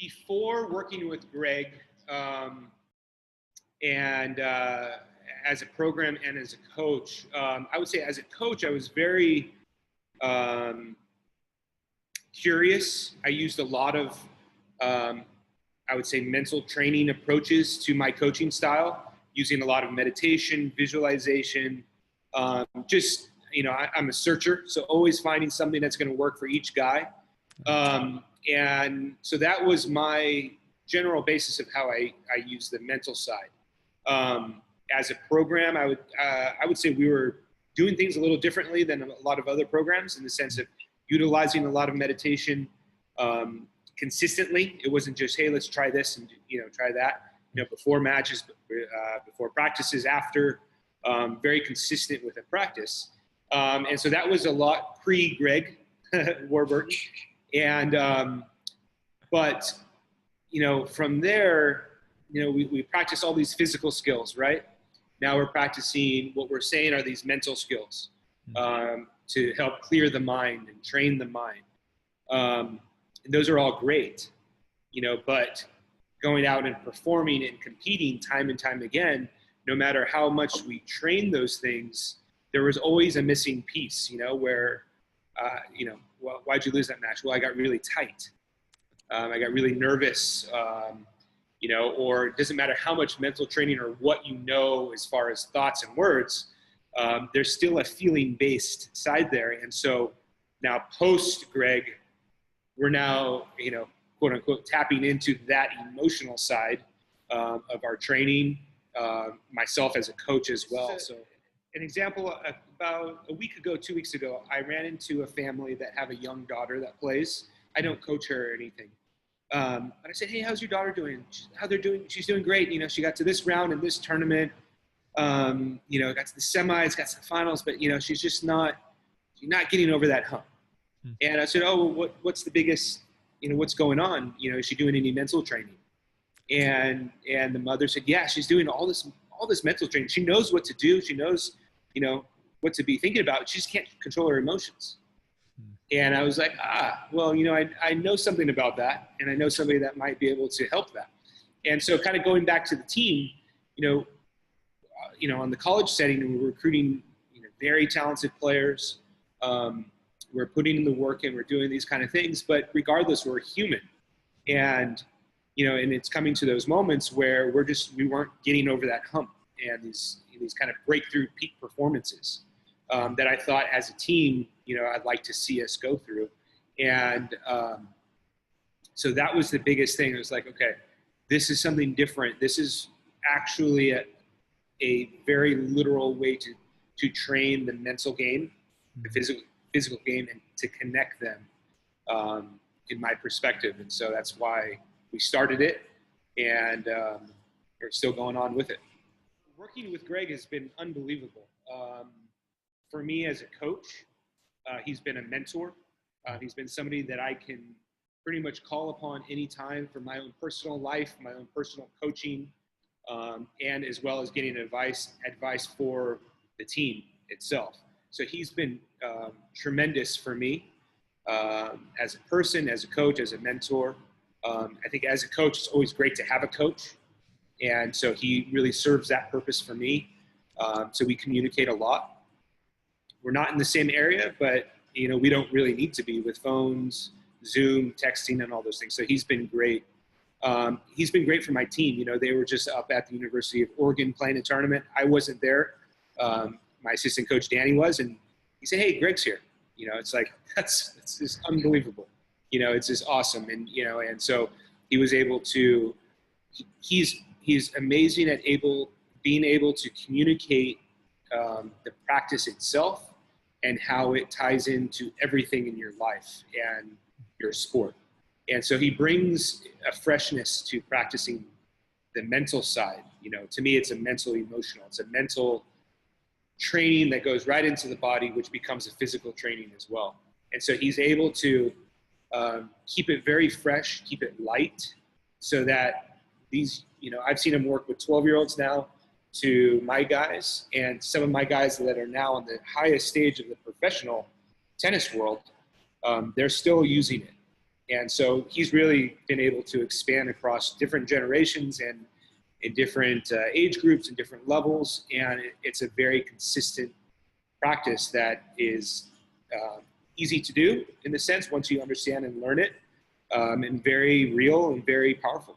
before working with Greg, and as a program and as a coach, I would say as a coach, I was very curious. I used a lot of, I would say, mental training approaches to my coaching style, using a lot of meditation, visualization, just, I'm a searcher, so always finding something that's going to work for each guy. And so that was my general basis of how I use the mental side. As a program, I would say we were doing things a little differently than a lot of other programs, in the sense of utilizing a lot of meditation consistently. It wasn't just, hey, let's try this and try that. Before matches, before practices, after, very consistent with a practice. And so that was a lot pre-Greg Warburton. And, but, from there, we practice all these physical skills, right? Now we're practicing what we're saying are these mental skills to help clear the mind and train the mind. And those are all great, but going out and performing and competing time and time again, no matter how much we train those things, there was always a missing piece, where, well, why'd you lose that match? Well, I got really tight. I got really nervous, or it doesn't matter how much mental training or what as far as thoughts and words, there's still a feeling-based side there. And so now post-Greg, we're now, quote unquote, tapping into that emotional side of our training, myself as a coach as well. So an example, about a week ago, 2 weeks ago, I ran into a family that have a young daughter that plays. I don't coach her or anything. But I said, hey, how's your daughter doing? How they're doing? She's doing great. She got to this round in this tournament, got to the semis, got to the finals, but, she's not getting over that hump. And I said, oh, well, what's the biggest, what's going on? Is she doing any mental training? And the mother said, yeah, she's doing all this mental training. She knows what to do. She knows, what to be thinking about. She just can't control her emotions. And I was like, well, I know something about that, and I know somebody that might be able to help that. And so kind of going back to the team, on the college setting, we're recruiting, very talented players. We're putting in the work and we're doing these kind of things, but regardless, we're human. And, and it's coming to those moments where we weren't getting over that hump, and these kind of breakthrough peak performances that I thought as a team, I'd like to see us go through. And so that was the biggest thing. It was like, okay, this is something different. This is actually a very literal way to train the mental game, the physical game, and to connect them, in my perspective. And so that's why we started it, and we're still going on with it. Working with Greg has been unbelievable. For me as a coach, he's been a mentor. He's been somebody that I can pretty much call upon anytime for my own personal life, my own personal coaching, and as well as getting advice for the team itself. So he's been tremendous for me as a person, as a coach, as a mentor. I think as a coach, it's always great to have a coach. And so he really serves that purpose for me. So we communicate a lot. We're not in the same area, but we don't really need to be with phones, Zoom, texting, and all those things. So he's been great. He's been great for my team. They were just up at the University of Oregon playing a tournament. I wasn't there. My assistant coach, Danny, was, and he said, hey, Greg's here. It's like, that's just unbelievable. It's just awesome. And, and so he was able to, he's amazing at being able to communicate the practice itself and how it ties into everything in your life and your sport. And so he brings a freshness to practicing the mental side. To me, it's a mental emotional. It's a mental training that goes right into the body, which becomes a physical training as well. And so he's able to keep it very fresh, keep it light, so that these, I've seen him work with 12-year-olds now to my guys, and some of my guys that are now on the highest stage of the professional tennis world, they're still using it. And so he's really been able to expand across different generations and in different age groups and different levels. And it's a very consistent practice that is easy to do in the sense once you understand and learn it, and very real and very powerful.